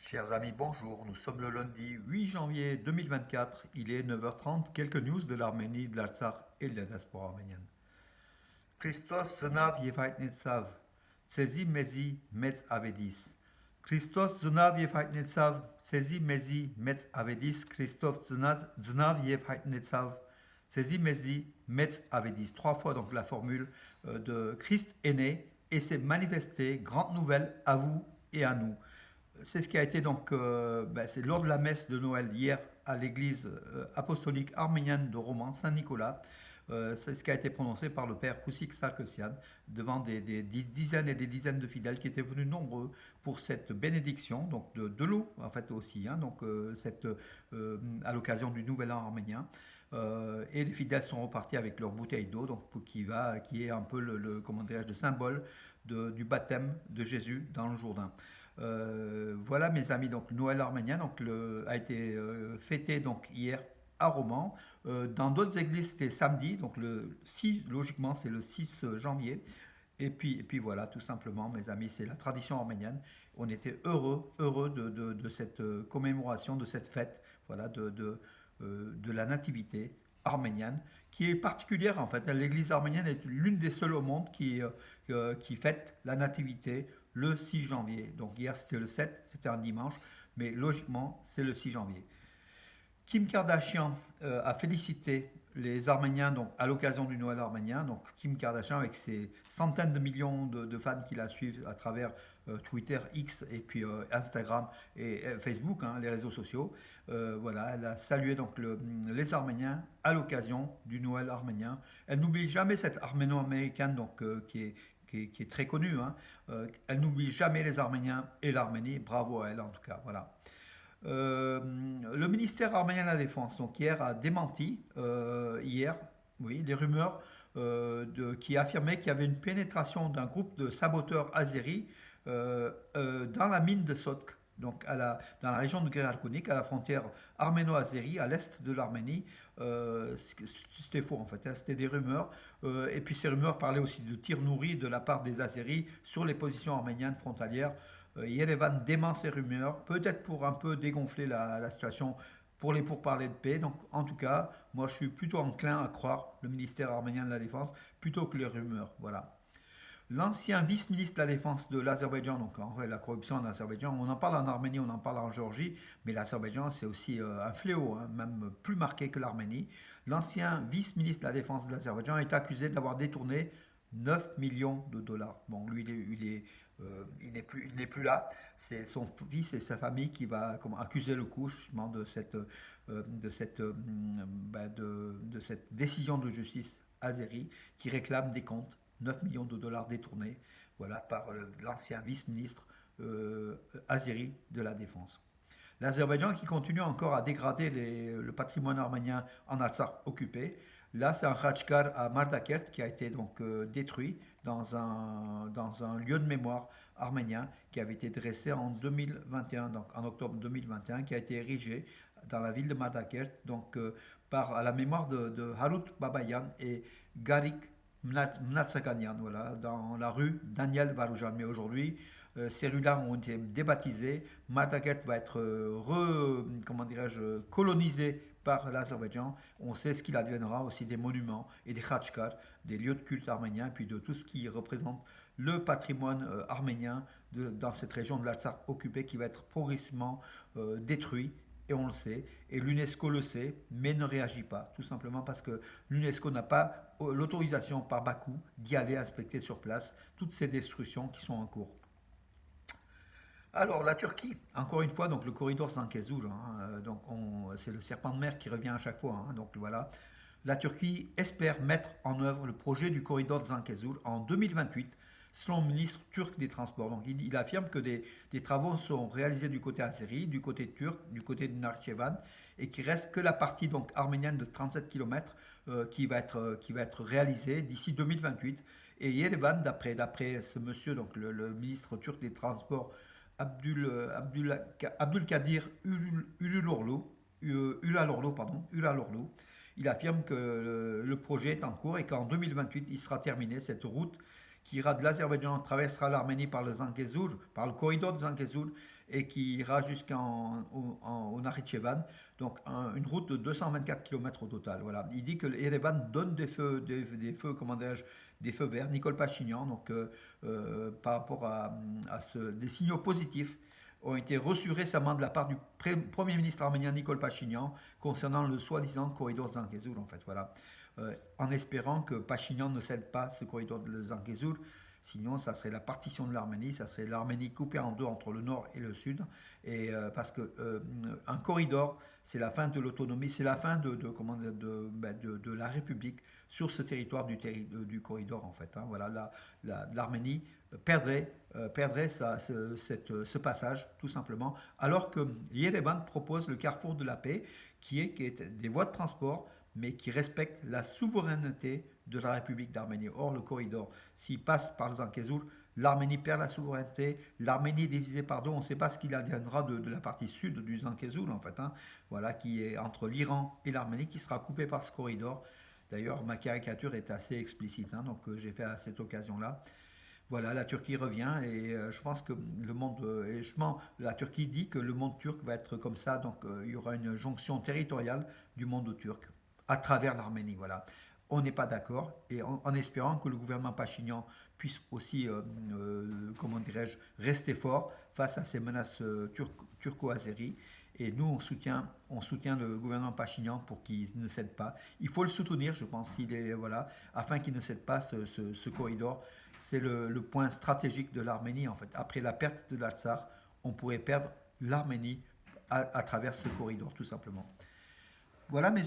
Chers amis, bonjour. Nous sommes le lundi 8 janvier 2024. Il est 9h30. Quelques news de l'Arménie, de l'Artsakh et de la diaspora arménienne. Christos znav yefaytnetsav. Tsezi mezi metz avedis. Christos znav yefaytnetsav. Tsezi mezi metz avedis. Christos znav yefaytnetsav. Tsezi mezi metz avedis. Trois fois donc la formule de Christ est né et s'est manifesté. Grande nouvelle à vous et à nous. C'est ce qui a été donc, c'est lors de la messe de Noël hier à l'église apostolique arménienne de Roman, Saint-Nicolas. C'est ce qui a été prononcé par le père Kousik Sarkisian devant des dizaines et des dizaines de fidèles qui étaient venus nombreux pour cette bénédiction, donc de l'eau en fait aussi, hein, donc à l'occasion du Nouvel An arménien. Et les fidèles sont repartis avec leur bouteille d'eau, donc qui est un peu comment dirais-je, le symbole du baptême de Jésus dans le Jourdain. Voilà mes amis, donc Noël arménien a été fêté donc hier à Romans. Dans d'autres églises c'était samedi, donc le 6, logiquement c'est le 6 janvier. Et puis voilà, tout simplement mes amis, c'est la tradition arménienne. On était heureux de cette commémoration, de cette fête, voilà, de la nativité arménienne, qui est particulière en fait. L'église arménienne est l'une des seules au monde qui fête la nativité le 6 janvier. Donc hier c'était le 7, c'était un dimanche, mais logiquement c'est le 6 janvier. Kim Kardashian a félicité les Arméniens donc, à l'occasion du Noël arménien. Donc Kim Kardashian avec ses centaines de millions de fans qui la suivent à travers Twitter, X et puis Instagram et Facebook, hein, les réseaux sociaux. Voilà, elle a salué donc les Arméniens à l'occasion du Noël arménien. Elle n'oublie jamais cette arméno-américaine donc, qui est très connue. Hein. Elle n'oublie jamais les Arméniens et l'Arménie. Bravo à elle en tout cas. Voilà. Euh, le ministère arménien de la Défense, donc hier, a démenti, hier, oui, les rumeurs qui affirmaient qu'il y avait une pénétration d'un groupe de saboteurs azéris dans la mine de Sotk, donc dans la région de Geralkunik, à la frontière arméno-azérie, à l'est de l'Arménie. C'était faux en fait, hein, c'était des rumeurs. Et puis ces rumeurs parlaient aussi de tirs nourris de la part des Azéris sur les positions arméniennes frontalières. Yerevan dément ces rumeurs, peut-être pour un peu dégonfler la situation pour les pourparlers de paix. Donc, en tout cas, moi, je suis plutôt enclin à croire le ministère arménien de la Défense plutôt que les rumeurs. Voilà. L'ancien vice-ministre de la Défense de l'Azerbaïdjan, donc en vrai, la corruption en Azerbaïdjan, on en parle en Arménie, on en parle en Géorgie, mais l'Azerbaïdjan, c'est aussi un fléau, hein, même plus marqué que l'Arménie. L'ancien vice-ministre de la Défense de l'Azerbaïdjan est accusé d'avoir détourné 9 millions de dollars. Bon, lui, il n'est plus là. C'est son fils et sa famille qui va accuser le coup justement de cette décision de justice azérie qui réclame des comptes, 9 millions de dollars détournés, voilà, par l'ancien vice-ministre azéri de la Défense. L'Azerbaïdjan qui continue encore à dégrader le patrimoine arménien en Artsakh occupé. Là, c'est un Khachkar à Mardakert qui a été donc détruit dans un lieu de mémoire arménien qui avait été dressé en 2021, donc en octobre 2021, qui a été érigé dans la ville de Mardakert, donc à la mémoire de Harut Babayan et Garik Mnatsakanyan, voilà, dans la rue Daniel Varoujan. Mais aujourd'hui, ces rues-là ont été débaptisées. Mardakert va être comment dirais-je, colonisé par l'Azerbaïdjan. On sait ce qu'il adviendra aussi des monuments et des khachkars, des lieux de culte arméniens, puis de tout ce qui représente le patrimoine arménien dans cette région de l'Artsakh occupée qui va être progressivement détruit. Et on le sait, et l'UNESCO le sait, mais ne réagit pas, tout simplement parce que l'UNESCO n'a pas l'autorisation par Bakou d'y aller inspecter sur place toutes ces destructions qui sont en cours. Alors, la Turquie, encore une fois, donc le corridor Sankezur, hein, c'est le serpent de mer qui revient à chaque fois. Hein, donc voilà, la Turquie espère mettre en œuvre le projet du corridor de Sankezur en 2028, selon le ministre turc des Transports. Donc il affirme que des travaux sont réalisés du côté azéri, du côté turc, du côté de Nakhchivan, et qu'il reste que la partie donc arménienne de 37 km qui va être réalisée d'ici 2028. Et Yerevan, d'après ce monsieur, donc le ministre turc des Transports, Abdulkadir Ulalorlu, il affirme que le projet est en cours et qu'en 2028, il sera terminé cette route qui ira de l'Azerbaïdjan, traversera l'Arménie par le Zangezur, par le corridor de Zangezur, et qui ira au Nakhitchevan, donc une route de 224 km au total. Voilà. Il dit que Erevan donne des feux, comment des feux verts. Nicole Pachinian, donc par rapport des signaux positifs ont été reçus récemment de la part du Premier ministre arménien Nicole Pachinian concernant le soi-disant corridor Zangezur, en fait, voilà. En espérant que Pachinian ne cède pas ce corridor de Zangezur, sinon ça serait la partition de l'Arménie, ça serait l'Arménie coupée en deux entre le nord et le sud, et parce que un corridor, c'est la fin de l'autonomie, c'est la fin de la République sur ce territoire du corridor, en fait, hein. Voilà, l'Arménie perdrait ce passage, tout simplement, alors que Yerevan propose le carrefour de la paix, qui est des voies de transport, mais qui respecte la souveraineté de la République d'Arménie. Or, le corridor, s'il passe par le Zangezur, l'Arménie perd la souveraineté, l'Arménie est divisée par deux, on ne sait pas ce qu'il adviendra de la partie sud du Zangezur, en fait, hein, voilà, qui est entre l'Iran et l'Arménie, qui sera coupée par ce corridor. D'ailleurs, ma caricature est assez explicite, hein, donc j'ai fait à cette occasion-là. Voilà, la Turquie revient et je pense que le monde, la Turquie dit que le monde turc va être comme ça, donc il y aura une jonction territoriale du monde turc à travers l'Arménie. Voilà. On n'est pas d'accord et en espérant que le gouvernement Pachinian puisse aussi, comment dirais-je, rester fort face à ces menaces turco-azéries. Et nous, on soutient le gouvernement Pachinian pour qu'il ne cède pas. Il faut le soutenir, je pense, voilà, afin qu'il ne cède pas ce corridor. C'est le point stratégique de l'Arménie, en fait. Après la perte de l'Artsakh, on pourrait perdre l'Arménie à travers ce corridor, tout simplement. Voilà mes